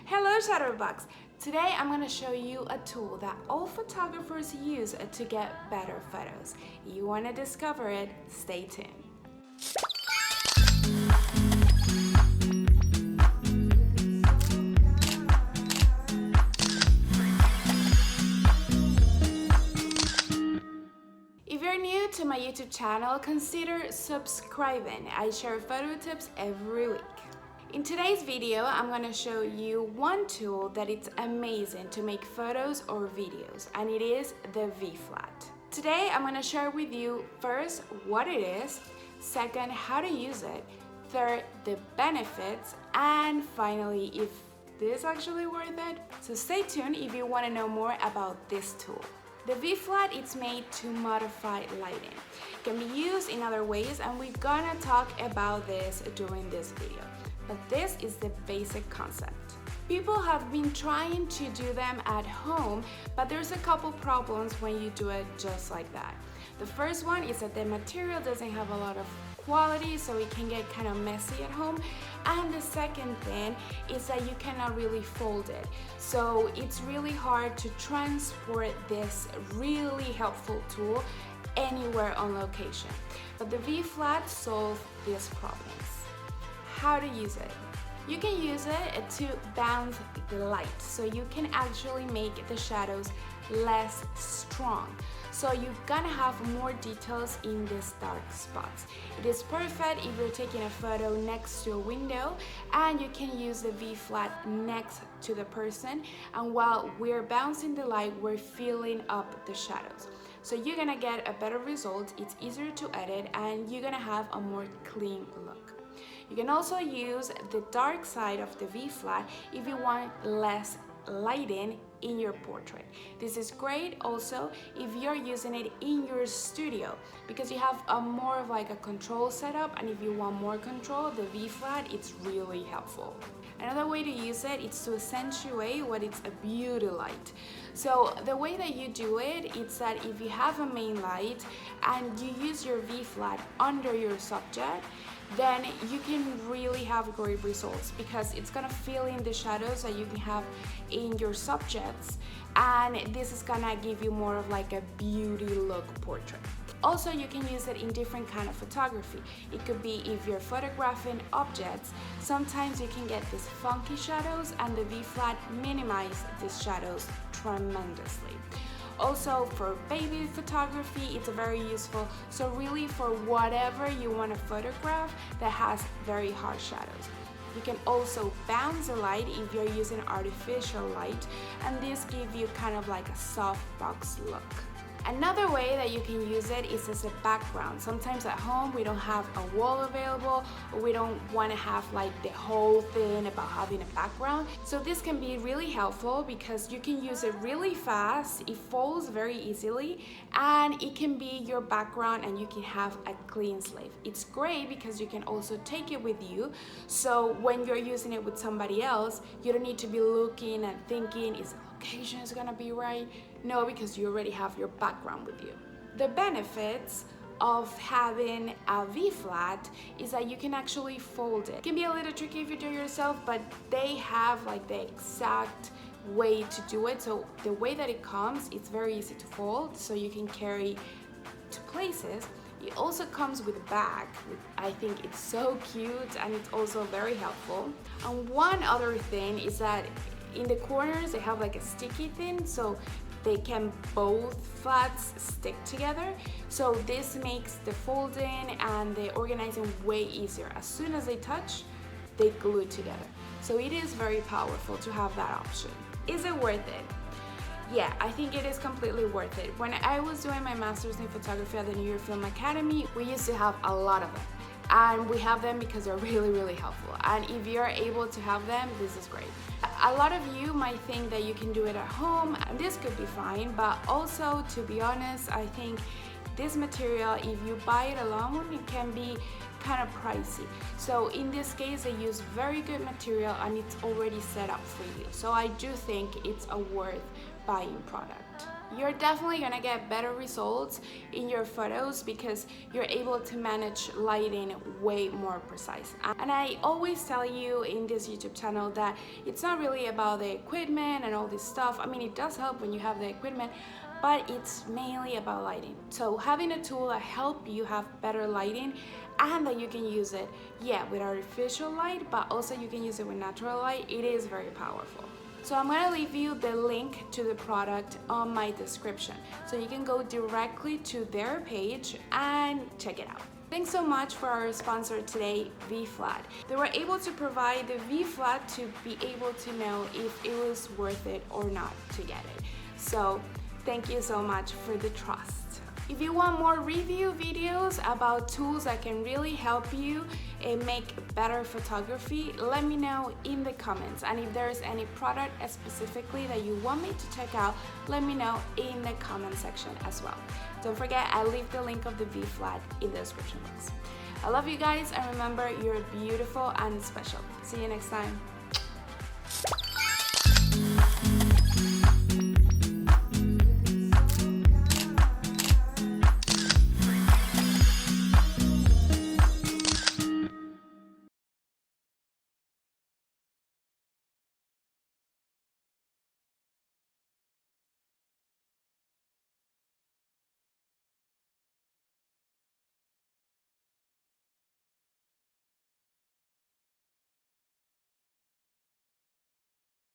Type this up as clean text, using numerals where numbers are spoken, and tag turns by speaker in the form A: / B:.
A: Hello Shutterbugs! Today I'm going to show you a tool that all photographers use to get better photos. You want to discover it? Stay tuned. If you're new to my YouTube channel, consider subscribing. I share photo tips every week. In today's video, I'm going to show you one tool that it's amazing to make photos or videos, and it is the V-Flat. Today, I'm going to share with you first what it is, second, how to use it, third, the benefits, and finally, if this is actually worth it. So stay tuned if you want to know more about this tool. The V-Flat is made to modify lighting. It can be used in other ways, and we're gonna talk about this during this video. But this is the basic concept. People have been trying to do them at home, but there's a couple problems when you do it just like that. The first one is that the material doesn't have a lot of quality, so it can get kind of messy at home. And the second thing is that you cannot really fold it. So it's really hard to transport this really helpful tool anywhere on location. But the V-Flat solves these problems. How to use it? You can use it to bounce the light, so you can actually make the shadows less strong. So you're gonna have more details in these dark spots. It is perfect if you're taking a photo next to a window, and you can use the V-Flat next to the person, and while we're bouncing the light, we're filling up the shadows. So you're gonna get a better result, it's easier to edit, and you're gonna have a more clean look. You can also use the dark side of the V-Flat if you want less lighting in your portrait. This is great also if you're using it in your studio, because you have a more of like a control setup, and if you want more control, the V-Flat, it's really helpful. Another way to use it is to accentuate what is a beauty light. So the way that you do it is that if you have a main light and you use your V-Flat under your subject, then you can really have great results, because it's gonna fill in the shadows that you can have in your subjects, and this is gonna give you more of like a beauty look portrait. Also, you can use it in different kind of photography. It could be if you're photographing objects, sometimes you can get these funky shadows, and the V-Flat minimizes these shadows tremendously. Also for baby photography, it's very useful. So really for whatever you want to photograph that has very harsh shadows. You can also bounce the light if you're using artificial light, and this gives you kind of like a soft box look. Another way that you can use it is as a background. Sometimes at home we don't have a wall available, or we don't want to have like the whole thing about having a background. So this can be really helpful because you can use it really fast, it folds very easily, and it can be your background and you can have a clean slate. It's great because you can also take it with you, so when you're using it with somebody else, you don't need to be looking and thinking, is the location is gonna be right? No, because you already have your background with you. The benefits of having a V-Flat is that you can actually fold it. It can be a little tricky if you do it yourself, but they have like the exact way to do it. So the way that it comes, it's very easy to fold, so you can carry to places. It also comes with a bag. I think it's so cute, and it's also very helpful. And one other thing is that in the corners they have like a sticky thing, so they can both flats stick together. So this makes the folding and the organizing way easier. As soon as they touch, they glue together. So it is very powerful to have that option. Is it worth it? Yeah, I think it is completely worth it. When I was doing my master's in photography at the New York Film Academy, we used to have a lot of them. And we have them because they're really, really helpful. And if you're able to have them, this is great. A lot of you might think that you can do it at home, and this could be fine, but also, to be honest, I think this material, if you buy it alone, it can be kind of pricey. So in this case, they use very good material and it's already set up for you. So I do think it's a worth buying product. you're definitely gonna get better results in your photos because you're able to manage lighting way more precise. And I always tell you in this YouTube channel that it's not really about the equipment and all this stuff. I mean, it does help when you have the equipment, but it's mainly about lighting. So having a tool that helps you have better lighting and that you can use it, yeah, with artificial light, but also you can use it with natural light, it is very powerful. So I'm gonna leave you the link to the product on my description, so you can go directly to their page and check it out. Thanks so much for our sponsor today, V-Flat. They were able to provide the V-Flat to be able to know if it was worth it or not to get it. So thank you so much for the trust. If you want more review videos about tools that can really help you make better photography, let me know in the comments. And if there's any product specifically that you want me to check out, let me know in the comment section as well. Don't forget, I leave the link of the V-Flat in the description box. I love you guys, and remember, you're beautiful and special. See you next time.